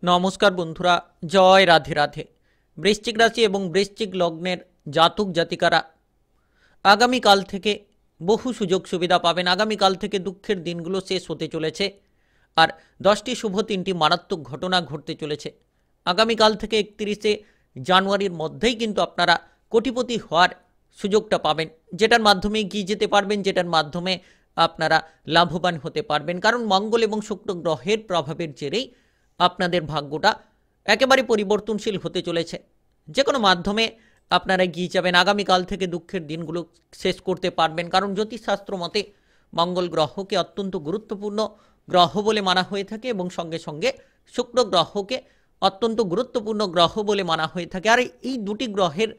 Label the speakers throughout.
Speaker 1: নমস্কার বন্ধুরা, জয় রাধে রাধে। বৃশ্চিক রাশি এবং বৃশ্চিক লগ্নের জাতক জাতিকারা আগামীকাল থেকে বহু সুযোগ সুবিধা পাবেন। আগামীকাল থেকে দুঃখের দিনগুলো শেষ হতে চলেছে আর 10টি শুভ 3টি মারাত্মক ঘটনা ঘটতে চলেছে। আগামীকাল থেকে 31শে জানুয়ারির মধ্যেই কিন্তু আপনারা কোটিপতি হওয়ার সুযোগটা পাবেন, যেটার মাধ্যমে এগিয়ে যেতে পারবেন, যেটার মাধ্যমে আপনারা লাভবান হতে পারবেন। কারণ মঙ্গল এবং শুক্র গ্রহের প্রভাবের জেরেই আপনাদের ভাগ্যটা একেবারে পরিবর্তনশীল হতে চলেছে। যে কোনো মাধ্যমে আপনারা এগিয়ে যাবেন। আগামীকাল থেকে দুঃখের দিনগুলো শেষ করতে পারবেন। কারণ জ্যোতিষশাস্ত্র মতে মঙ্গল গ্রহকে অত্যন্ত গুরুত্বপূর্ণ গ্রহ বলে মানা হয়ে থাকে এবং সঙ্গে সঙ্গে শুক্র গ্রহকে অত্যন্ত গুরুত্বপূর্ণ গ্রহ বলে মানা হয়ে থাকে। আর এই দুটি গ্রহের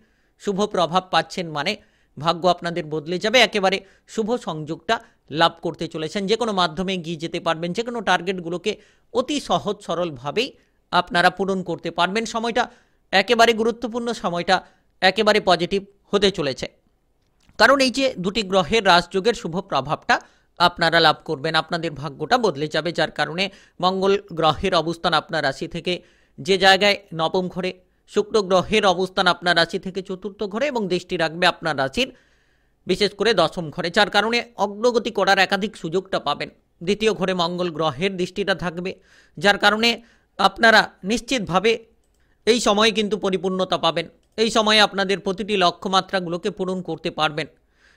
Speaker 1: শুভ প্রভাব পাচ্ছেন মানে ভাগ্য আপনাদের বদলে যাবে। একেবারে শুভ সংযোগটা লাভ করতে চলেছেন। যে কোনো মাধ্যমে এগিয়ে যেতে পারবেন। যে কোনো টার্গেটগুলোকে অতি সহজ সরলভাবেই আপনারা পূরণ করতে পারবেন। সময়টা একেবারে গুরুত্বপূর্ণ, সময়টা একেবারে পজিটিভ হতে চলেছে। কারণ এই যে দুটি গ্রহের রাজযোগের শুভ প্রভাবটা আপনারা লাভ করবেন, আপনাদের ভাগ্যটা বদলে যাবে। যার কারণে মঙ্গল গ্রহের অবস্থান আপনার রাশি থেকে যে জায়গায় নবম ঘরে, শুক্র গ্রহের অবস্থান আপনার রাশি থেকে চতুর্থ ঘরে এবং দৃষ্টি রাখবে আপনার রাশির বিশেষ করে দশম ঘরে। যার কারণে অগ্রগতি করার একাধিক সুযোগটা পাবেন। দ্বিতীয় ঘরে মঙ্গল গ্রহের দৃষ্টিটা থাকবে, যার কারণে আপনারা নিশ্চিতভাবে এই সময়ে কিন্তু পরিপূর্ণতা পাবেন। এই সময়ে আপনাদের প্রতিটি লক্ষ্যমাত্রাগুলোকে পূরণ করতে পারবেন।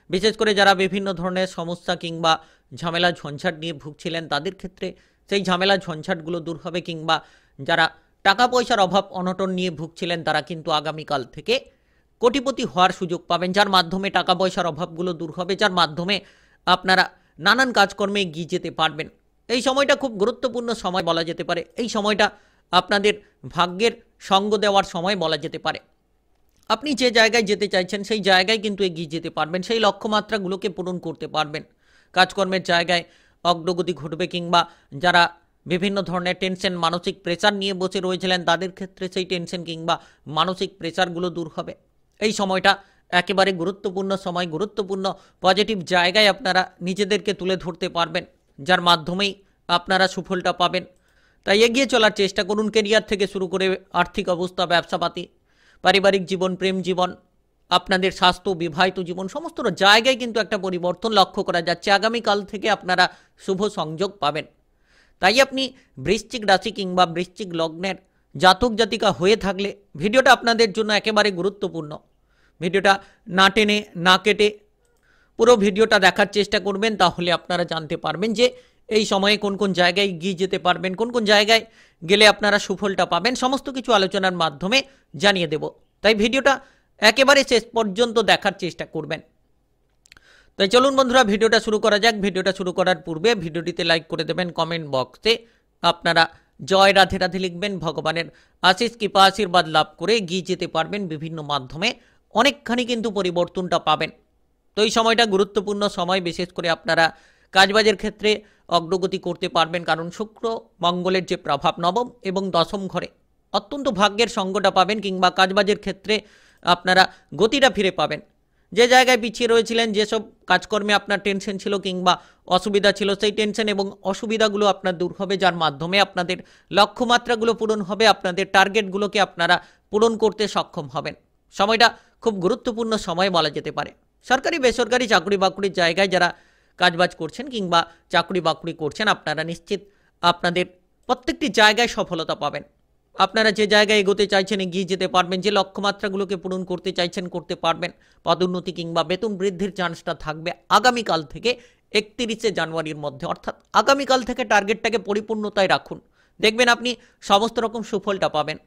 Speaker 1: বিশেষ করে যারা বিভিন্ন ধরনের সমস্যা কিংবা ঝামেলা ঝঞ্ঝাট নিয়ে ভুগছিলেন তাদের ক্ষেত্রে সেই ঝামেলা ঝঞ্ঝাটগুলো দূর হবে, কিংবা যারা টাকা পয়সার অভাব অনটন নিয়ে ভুগছিলেন তারা কিন্তু আগামীকাল থেকে কোটিপতি হওয়ার সুযোগ পাবেন, যার মাধ্যমে টাকা পয়সার অভাবগুলো দূর হবে, যার মাধ্যমে আপনারা নানান কাজকর্মে এগিয়ে যেতে পারবেন। এই সময়টা খুব গুরুত্বপূর্ণ সময় বলা যেতে পারে। এই সময়টা আপনাদের ভাগ্যের সঙ্গ দেওয়ার সময় বলা যেতে পারে। আপনি যে জায়গায় যেতে চাইছেন সেই জায়গায় কিন্তু এগিয়ে যেতে পারবেন, সেই লক্ষ্যমাত্রাগুলোকে পূরণ করতে পারবেন। কাজকর্মের জায়গায় অগ্রগতি ঘটবে, কিংবা যারা বিভিন্ন ধরনের টেনশন মানসিক প্রেসার নিয়ে বসে রয়েছিলেন তাদের ক্ষেত্রে সেই টেনশন কিংবা মানসিক প্রেসারগুলো দূর হবে। এই সময়টা একেবারে গুরুত্বপূর্ণ সময়, গুরুত্বপূর্ণ পজিটিভ জায়গায় আপনারা নিজেদেরকে তুলে ধরতে পারবেন, যার মাধ্যমেই আপনারা সুফলটা পাবেন। তাই এগিয়ে চলার চেষ্টা করুন। কেরিয়ার থেকে শুরু করে আর্থিক অবস্থা, ব্যবসাপাতি, পারিবারিক জীবন, প্রেম জীবন, আপনাদের স্বাস্থ্য, বিবাহিত জীবন, সমস্ত জায়গায় কিন্তু একটা পরিবর্তন লক্ষ্য করা যাচ্ছে। আগামীকাল থেকে আপনারা শুভ সংযোগ পাবেন। তাই আপনি বৃশ্চিক রাশি কিংবা বৃশ্চিক লগ্নের জাতক জাতিকা হয়ে থাকলে ভিডিওটা আপনাদের জন্য একেবারে গুরুত্বপূর্ণ। ভিডিওটা না টেনে না কেটে পুরো ভিডিওটা দেখার চেষ্টা করবেন, তাহলে আপনারা জানতে পারবেন যে এই সময়ে কোন কোন জায়গায় এগিয়ে যেতে পারবেন, কোন কোন জায়গায় গেলে আপনারা সুফলটা পাবেন। সমস্ত কিছু আলোচনার মাধ্যমে জানিয়ে দেব। তাই ভিডিওটা একেবারে শেষ পর্যন্ত দেখার চেষ্টা করবেন। তাই চলুন বন্ধুরা, ভিডিওটা শুরু করা যাক। ভিডিওটা শুরু করার পূর্বে ভিডিওটিতে লাইক করে দেবেন। কমেন্ট বক্সে আপনারা জয় রাধে রাধে লিখবেন। ভগবানের আশিস কৃপা আশীর্বাদ লাভ করে এগিয়ে যেতে পারবেন। বিভিন্ন মাধ্যমে অনেকখানি কিন্তু পরিবর্তনটা পাবেন। তো এই সময়টা গুরুত্বপূর্ণ সময়। বিশেষ করে আপনারা কাজবাজের ক্ষেত্রে অগ্রগতি করতে পারবেন, কারণ শুক্র মঙ্গলের যে প্রভাব নবম এবং দশম ঘরে অত্যন্ত ভাগ্যের সঙ্গটা পাবেন, কিংবা কাজবাজের ক্ষেত্রে আপনারা গতিটা ফিরে পাবেন। যে জায়গায় পিছিয়ে রয়েছিলেন, যেসব কাজকর্মে আপনার টেনশন ছিল কিংবা অসুবিধা ছিল, সেই টেনশন এবং অসুবিধাগুলো আপনার দূর হবে, যার মাধ্যমে আপনাদের লক্ষ্যমাত্রাগুলো পূরণ হবে, আপনাদের টার্গেটগুলোকে আপনারা পূরণ করতে সক্ষম হবেন। সময়টা খুব গুরুত্বপূর্ণ সময় বলা যেতে পারে। সরকারি বেসরকারি চাকরি বাকরির জায়গায় যারা কাজবাজ করছেন কিংবা চাকরি বাকরি করছেন, আপনারা নিশ্চিত আপনাদের প্রত্যেকটি জায়গায় সফলতা পাবেন। আপনারা যে জায়গায় এগোতে চাইছেন এগিয়ে যেতে পারবেন, যে লক্ষ্যমাত্রাগুলোকে পূরণ করতে চাইছেন করতে পারবেন। পদোন্নতি কিংবা বেতন বৃদ্ধির চান্সটা থাকবে আগামীকাল থেকে 31শে জানুয়ারির মধ্যে, অর্থাৎ আগামীকাল থেকে টার্গেটটাকে পরিপূর্ণতায় রাখুন। দেখবেন আপনি সমস্ত রকম সুফলটা পাবেন।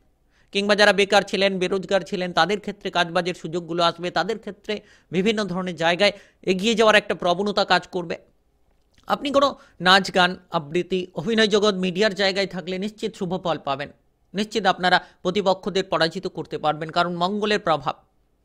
Speaker 1: কিংবা যারা বেকার ছিলেন, বেরোজগার ছিলেন, তাদের ক্ষেত্রে কাজবাজের সুযোগগুলো আসবে। তাদের ক্ষেত্রে বিভিন্ন ধরনের জায়গায় এগিয়ে যাওয়ার একটা প্রবণতা কাজ করবে। আপনি কোনো নাচ গান, আবৃত্তি, অভিনয় জগৎ, মিডিয়ার জায়গায় থাকলে নিশ্চিত শুভ ফল পাবেন। নিশ্চিত আপনারা প্রতিপক্ষদের পরাজিত করতে পারবেন, কারণ মঙ্গলের প্রভাব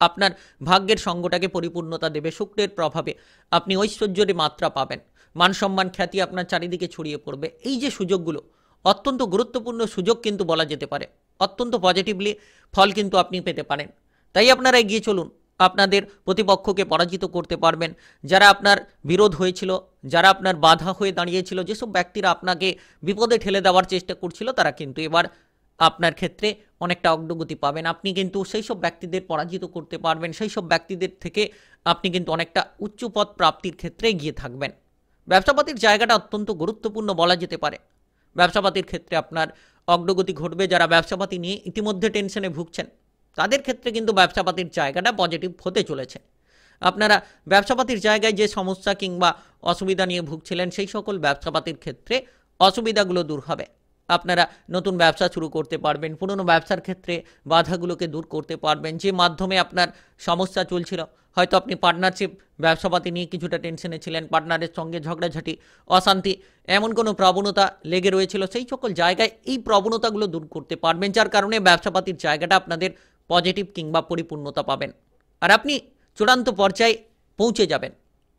Speaker 1: আপনার ভাগ্যের সঙ্গটাকে পরিপূর্ণতা দেবে। শুক্রের প্রভাবে আপনি ঐশ্বর্যের মাত্রা পাবেন। মান সম্মান খ্যাতি আপনার চারিদিকে ছড়িয়ে পড়বে। এই যে সুযোগগুলো অত্যন্ত গুরুত্বপূর্ণ সুযোগ কিন্তু বলা যেতে পারে। অত্যন্ত পজিটিভলি ফল কিন্তু আপনি পেতে পারেন। তাই আপনারা এগিয়ে চলুন। আপনাদের প্রতিপক্ষকে পরাজিত করতে পারবেন। যারা আপনার বিরোধ হয়েছিল, যারা আপনার বাধা হয়ে দাঁড়িয়েছিল, যেসব ব্যক্তিরা আপনাকে বিপদে ঠেলে দেওয়ার চেষ্টা করছিল, তারা কিন্তু এবার আপনার ক্ষেত্রে অনেকটা অগ্রগতি পাবেন। আপনি কিন্তু সেই সব ব্যক্তিদের পরাজিত করতে পারবেন, সেই সব ব্যক্তিদের থেকে আপনি কিন্তু অনেকটা উচ্চ পদ প্রাপ্তির ক্ষেত্রে এগিয়ে থাকবেন। ব্যবসাপাতির জায়গাটা অত্যন্ত গুরুত্বপূর্ণ বলা যেতে পারে। ব্যবসাপাতির ক্ষেত্রে আপনার অগ্রগতি ঘটবে। যারা ব্যবসাপাতি নিয়ে ইতিমধ্যে টেনশনে ভুগছেন তাদের ক্ষেত্রে কিন্তু ব্যবসাপাতির জায়গাটা পজিটিভ হতে চলেছে। আপনারা ব্যবসাপাতির জায়গায় যে সমস্যা কিংবা অসুবিধা নিয়ে ভুগছিলেন সেই সকল ব্যবসাপাতির ক্ষেত্রে অসুবিধাগুলো দূর হবে। আপনারা নতুন ব্যবসা শুরু করতে পারবেন, পুরনো ব্যবসার ক্ষেত্রে বাধাগুলোকে দূর করতে পারবেন। যে মাধ্যমে আপনার সমস্যা চলছিল, হয়তো আপনি পার্টনারশিপ ব্যবসাপাতি নিয়ে কিছুটা টেনশনে ছিলেন, পার্টনারের সঙ্গে ঝগড়াঝাটি, অশান্তি, এমন কোনো প্রবণতা লেগে রয়েছিল, সেই সকল জায়গায় এই প্রবণতাগুলো দূর করতে পারবেন, যার কারণে ব্যবসাপাতির জায়গাটা আপনাদের পজিটিভ কিংবা পরিপূর্ণতা পাবেন। আর আপনি চূড়ান্ত পর্যায়ে পৌঁছে যাবেন।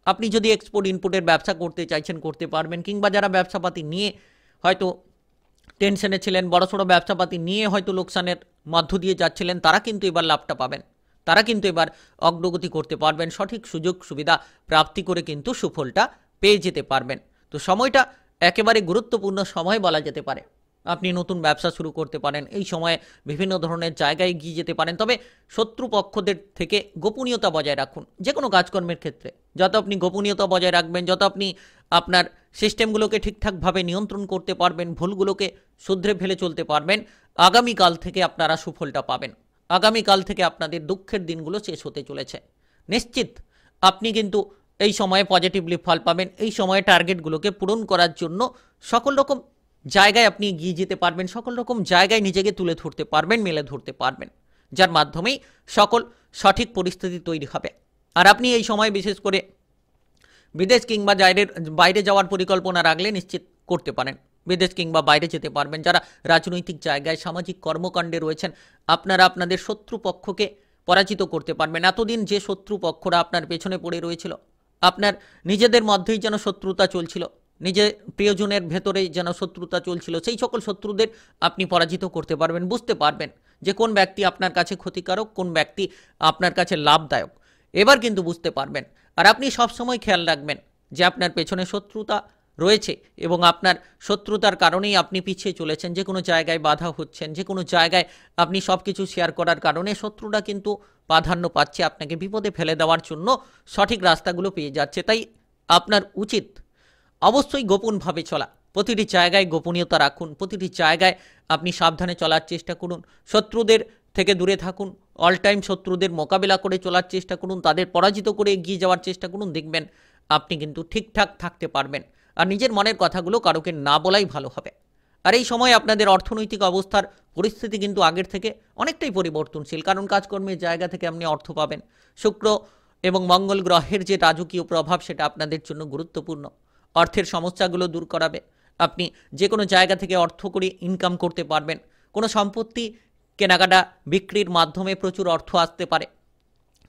Speaker 1: আপনি যদি এক্সপোর্ট ইনপুটের ব্যবসা করতে চাইছেন করতে পারবেন, কিংবা যারা ব্যবসাপাতি নিয়ে হয়তো টেনশনে ছিলেন, বড়সড় ব্যবসাপাতি নিয়ে হয়তো লোকসানের মধ্য দিয়ে যাচ্ছিলেন, তারা কিন্তু এবার লাভটা পাবেন। তারা কিন্তু এবার অগ্রগতি করতে পারবেন, সঠিক সুযোগ সুবিধা প্রাপ্তি করে কিন্তু সুফলটা পেয়ে যেতে পারবেন। তো সময়টা একেবারে গুরুত্বপূর্ণ সময় বলা যেতে পারে। আপনি নতুন ব্যবসা শুরু করতে পারেন, এই সময়ে বিভিন্ন ধরনের জায়গায় এগিয়ে যেতে পারেন। তবে শত্রুপক্ষদের থেকে গোপনীয়তা বজায় রাখুন। যে কোনো কাজকর্মের ক্ষেত্রে যত আপনি গোপনীয়তা বজায় রাখবেন, যত আপনি আপনার সিস্টেমগুলোকে ঠিকঠাকভাবে নিয়ন্ত্রণ করতে পারবেন, ভুলগুলোকে শুধরে ফেলে চলতে পারবেন, আগামীকাল থেকে আপনারা সুফলটা পাবেন। আগামীকাল থেকে আপনাদের দুঃখের দিনগুলো শেষ হতে চলেছে। নিশ্চিত আপনি কিন্তু এই সময়ে পজিটিভলি ফল পাবেন। এই সময়ে টার্গেটগুলোকে পূরণ করার জন্য সকল রকম জায়গায় আপনি এগিয়ে যেতে পারবেন, সকল রকম জায়গায় নিজেকে তুলে ধরতে পারবেন, মেলে ধরতে পারবেন, যার মাধ্যমেই সকল সঠিক পরিস্থিতি তৈরি হবে। আর আপনি এই সময় বিশেষ করে বিদেশ কিংবা বাইরে যাওয়ার পরিকল্পনা রাখলে নিশ্চিত করতে পারেন। বিদেশ কিংবা বাইরে যেতে পারবেন। যারা রাজনৈতিক জায়গায় সামাজিক কর্মকাণ্ডে রয়েছেন, আপনারা আপনাদের শত্রুপক্ষকে পরাজিত করতে পারবেন। এতদিন যে শত্রুপক্ষরা আপনার পেছনে পড়ে রয়েছিল, আপনার নিজেদের মধ্যেই যেন শত্রুতা চলছিল, নিজের প্রিয়জনের ভেতরেই যেন শত্রুতা চলছিল, সেই সকল শত্রুদের আপনি পরাজিত করতে পারবেন। বুঝতে পারবেন যে কোন ব্যক্তি আপনার কাছে ক্ষতিকারক, কোন ব্যক্তি আপনার কাছে লাভদায়ক, এবার কিন্তু বুঝতে পারবেন। আর আপনি সবসময় খেয়াল রাখবেন যে আপনার পেছনে শত্রুতা রয়েছে এবং আপনার শত্রুতার কারণেই আপনি পিছিয়ে চলেছেন, যে কোনো জায়গায় বাধা হচ্ছেন, যে কোনো জায়গায় আপনি সব কিছু শেয়ার করার কারণে শত্রুরা কিন্তু প্রাধান্য পাচ্ছে, আপনাকে বিপদে ফেলে দেওয়ার জন্য সঠিক রাস্তাগুলো পেয়ে যাচ্ছে। তাই আপনার উচিত অবশ্যই গোপনভাবে চলা। প্রতিটি জায়গায় গোপনীয়তা রাখুন, প্রতিটি জায়গায় আপনি সাবধানে চলার চেষ্টা করুন, শত্রুদের থেকে দূরে থাকুন, অল টাইম শত্রুদের মোকাবিলা করে চলার চেষ্টা করুন, তাদের পরাজিত করে এগিয়ে যাওয়ার চেষ্টা করুন। দেখবেন আপনি কিন্তু ঠিকঠাক থাকতে পারবেন। আর নিজের মনের কথাগুলো কারোকে না বলাই ভালো হবে। আর এই সময় আপনাদের অর্থনৈতিক অবস্থার পরিস্থিতি কিন্তু আগের থেকে অনেকটাই পরিবর্তনশীল, কারণ কাজকর্মের জায়গা থেকে আপনি অর্থ পাবেন। শুক্র এবং মঙ্গল গ্রহের যে রাজকীয় প্রভাব, সেটা আপনাদের জন্য গুরুত্বপূর্ণ। অর্থের সমস্যাগুলো দূর করাবে। আপনি যে কোনো জায়গা থেকে অর্থ করে ইনকাম করতে পারবেন। কোনো সম্পত্তি কেনাকাটা বিক্রির মাধ্যমে প্রচুর অর্থ আসতে পারে,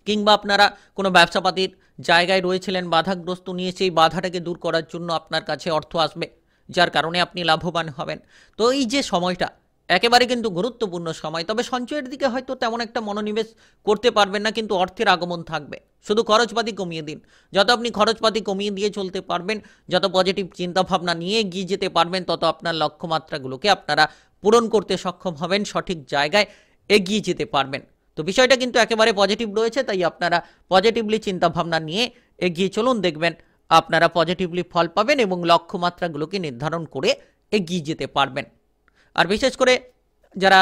Speaker 1: কিংবা আপনারা কোনো ব্যবসাপাতির জায়গায় রয়েছিলেন, বাধাগ্রস্ত নিয়ে সেই বাধাটাকে দূর করার জন্য আপনার কাছে অর্থ আসবে, যার কারণে আপনি লাভবান হবেন। তো এই যে সময়টা একেবারে কিন্তু গুরুত্বপূর্ণ সময়। তবে সঞ্চয়ের দিকে হয়তো তেমন একটা মনোনিবেশ করতে পারবেন না, কিন্তু অর্থের আগমন থাকবে। শুধু খরচপাতি কমিয়ে দিন। যত আপনি খরচপাতি কমিয়ে দিয়ে চলতে পারবেন, যত পজিটিভ চিন্তাভাবনা নিয়ে এগিয়ে যেতে পারবেন, তত আপনার লক্ষ্যমাত্রাগুলোকে আপনারা পূরণ করতে সক্ষম হবেন, সঠিক জায়গায় এগিয়ে যেতে পারবেন। তো বিষয়টা কিন্তু একেবারে পজিটিভ রয়েছে, তাই আপনারা পজিটিভলি চিন্তাভাবনা নিয়ে এগিয়ে চলুন। দেখবেন আপনারা পজিটিভলি ফল পাবেন এবং লক্ষ্যমাত্রাগুলোকে নির্ধারণ করে এগিয়ে যেতে পারবেন। আর বিশেষ করে যারা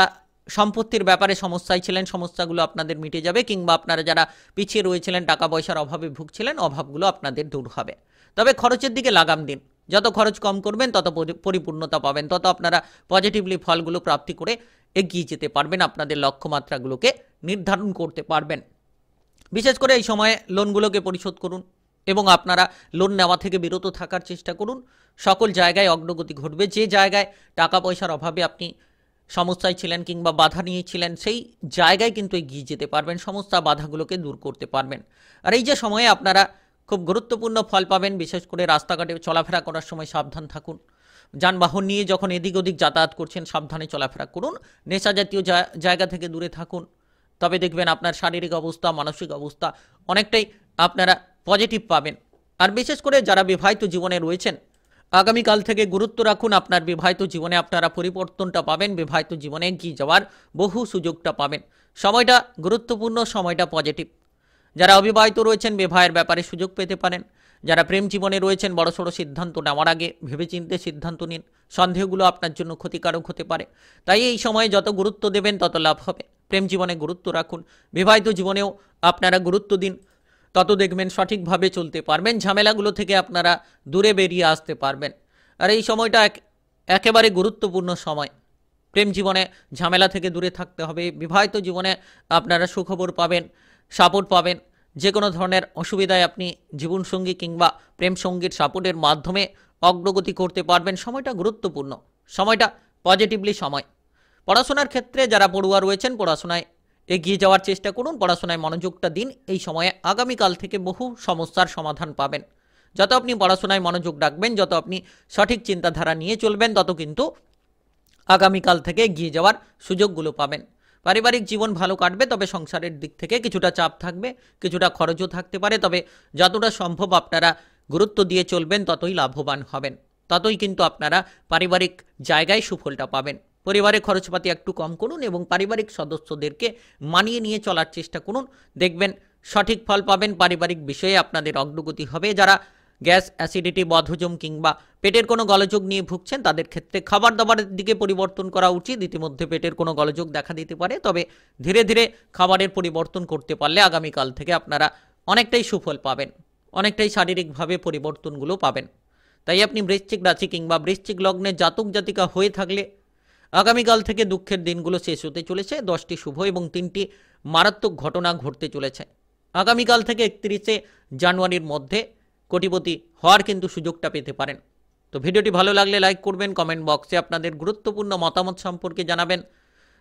Speaker 1: সম্পত্তির ব্যাপারে সমস্যায় ছিলেন, সমস্যাগুলো আপনাদের মিটে যাবে, কিংবা আপনারা যারা পিছিয়ে রয়েছিলেন, টাকা পয়সার অভাবে ভুগছিলেন, অভাবগুলো আপনাদের দূর হবে। তবে খরচের দিকে লাগাম দিন। যত খরচ কম করবেন তত পরিপূর্ণতা পাবেন, তত আপনারা পজিটিভলি ফলগুলো প্রাপ্তি করে এগিয়ে যেতে পারবেন, আপনাদের লক্ষ্যমাত্রাগুলোকে নির্ধারণ করতে পারবেন। বিশেষ করে এই সময়ে লোনগুলোকে পরিশোধ করুন এবং আপনারা লোন নেওয়া থেকে বিরত থাকার চেষ্টা করুন। সকল জায়গায় অগ্রগতি ঘটবে। যে জায়গায় টাকা পয়সার অভাবে আপনি সমস্যায় ছিলেন কিংবা বাধা নিয়েছিলেন, সেই জায়গায় কিন্তু এগিয়ে যেতে পারবেন, সমস্যা বাধাগুলোকে দূর করতে পারবেন। আর এই যে সময়ে আপনারা খুব গুরুত্বপূর্ণ ফল পাবেন। বিশেষ করে রাস্তাঘাটে চলাফেরা করার সময় সাবধান থাকুন। যানবাহন নিয়ে যখন এদিক ওদিক যাতায়াত করছেন, সাবধানে চলাফেরা করুন। নেশা জাতীয় জায়গা থেকে দূরে থাকুন। তবে দেখবেন আপনার শারীরিক অবস্থা, মানসিক অবস্থা অনেকটাই আপনারা পজিটিভ পাবেন। আর বিশেষ করে যারা বিবাহিত জীবনে রয়েছেন, আগামীকাল থেকে গুরুত্ব রাখুন। আপনার বিবাহিত জীবনে আপনারা পরিবর্তনটা পাবেন, বিবাহিত জীবনে এগিয়ে যাওয়ার বহু সুযোগটা পাবেন। সময়টা গুরুত্বপূর্ণ, সময়টা পজিটিভ। যারা অবিবাহিত রয়েছেন বিবাহের ব্যাপারে সুযোগ পেতে পারেন। যারা প্রেম জীবনে রয়েছেন বড়সড় সিদ্ধান্ত নেওয়ার আগে ভেবেচিন্তে সিদ্ধান্ত নিন। সন্দেহগুলো আপনার জন্য ক্ষতিকারক হতে পারে, তাই এই সময়ে যত গুরুত্ব দেবেন তত লাভ হবে। প্রেম জীবনে গুরুত্ব রাখুন, বিবাহিত জীবনেও আপনারা গুরুত্ব দিন, তত দেখবেন সঠিকভাবে চলতে পারবেন। ঝামেলাগুলো থেকে আপনারা দূরে বেরিয়ে আসতে পারবেন। আর এই সময়টা একেবারে গুরুত্বপূর্ণ সময়। প্রেম জীবনে ঝামেলা থেকে দূরে থাকতে হবে। বিবাহিত জীবনে আপনারা সুখবর পাবেন, সাপোর্ট পাবেন। যে কোনো ধরনের অসুবিধায় আপনি জীবনসঙ্গী কিংবা প্রেম সঙ্গীর সাপোর্টের মাধ্যমে অগ্রগতি করতে পারবেন। সময়টা গুরুত্বপূর্ণ, সময়টা পজিটিভলি সময়। পড়াশোনার ক্ষেত্রে যারা পড়ুয়া রয়েছেন পড়াশোনায় এগিয়ে যাওয়ার চেষ্টা করুন, পড়াশোনায় মনোযোগটা দিন। এই সময়ে আগামীকাল থেকে বহু সমস্যার সমাধান পাবেন। যত আপনি পড়াশোনায় মনোযোগ রাখবেন, যত আপনি সঠিক চিন্তাধারা নিয়ে চলবেন, তত কিন্তু আগামীকাল থেকে এগিয়ে যাওয়ার সুযোগগুলো পাবেন। পারিবারিক জীবন ভালো কাটবে, তবে সংসারের দিক থেকে কিছুটা চাপ থাকবে, কিছুটা খরচও থাকতে পারে। তবে যতটা সম্ভব আপনারা গুরুত্ব দিয়ে চলবেন, ততই লাভবান হবেন, ততই কিন্তু আপনারা পারিবারিক জায়গায় সুফলটা পাবেন। পরিবারে খরচপাতি একটু কম করুন এবং পারিবারিক সদস্যদেরকে মানিয়ে নিয়ে চলার চেষ্টা করুন, দেখবেন সঠিক ফল পাবেন। পারিবারিক বিষয়ে আপনাদের অগ্রগতি হবে। যারা গ্যাস, অ্যাসিডিটি, বদহজম কিংবা পেটের কোনো গোলযোগ নিয়ে ভুগছেন, তাদের ক্ষেত্রে খাবার দাবারের দিকে পরিবর্তন করা উচিত। ইতিমধ্যে পেটের কোনো গোলযোগ দেখা দিতে পারে, তবে ধীরে ধীরে খাবারের পরিবর্তন করতে পারলে আগামীকাল থেকে আপনারা অনেকটাই সুফল পাবেন, অনেকটাই শারীরিকভাবে পরিবর্তনগুলো পাবেন। তাই আপনি বৃশ্চিক রাশি কিংবা বৃশ্চিক লগ্নের জাতক জাতিকা হয়ে থাকলে আগামীকাল থেকে দুঃখের দিনগুলো শেষ হতে চলেছে। 10টি শুভ এবং 3টি মারাত্মক ঘটনা ঘটতে চলেছে। আগামীকাল থেকে 31শে জানুয়ারির মধ্যে কোটিপতি হওয়ার কিন্তু সুযোগটা পেতে পারেন। তো ভিডিওটি ভালো লাগলে লাইক করবেন, কমেন্ট বক্সে আপনাদের গুরুত্বপূর্ণ মতামত সম্পর্কে জানাবেন।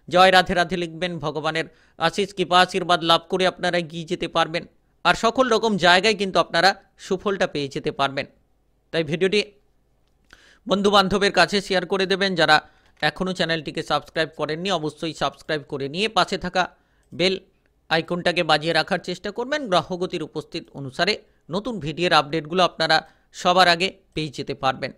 Speaker 1: জয় রাধে রাধে লিখবেন। ভগবানের আশিস কৃপা আশীর্বাদ লাভ করে আপনারা এগিয়ে যেতে পারবেন, আর সকল রকম জায়গায় কিন্তু আপনারা সুফলটা পেয়ে যেতে পারবেন। তাই ভিডিওটি বন্ধুবান্ধবের কাছে শেয়ার করে দেবেন। যারা এখনও চ্যানেলটিকে সাবস্ক্রাইব করেননি, অবশ্যই সাবস্ক্রাইব করে নিয়ে পাশে থাকা বেল আইকনটাকে বাজিয়ে রাখার চেষ্টা করবেন। গ্রহগতির উপস্থিত অনুসারে নতুন ভিডিওর আপডেটগুলো আপনারা সবার আগে পেয়ে যেতে পারবেন।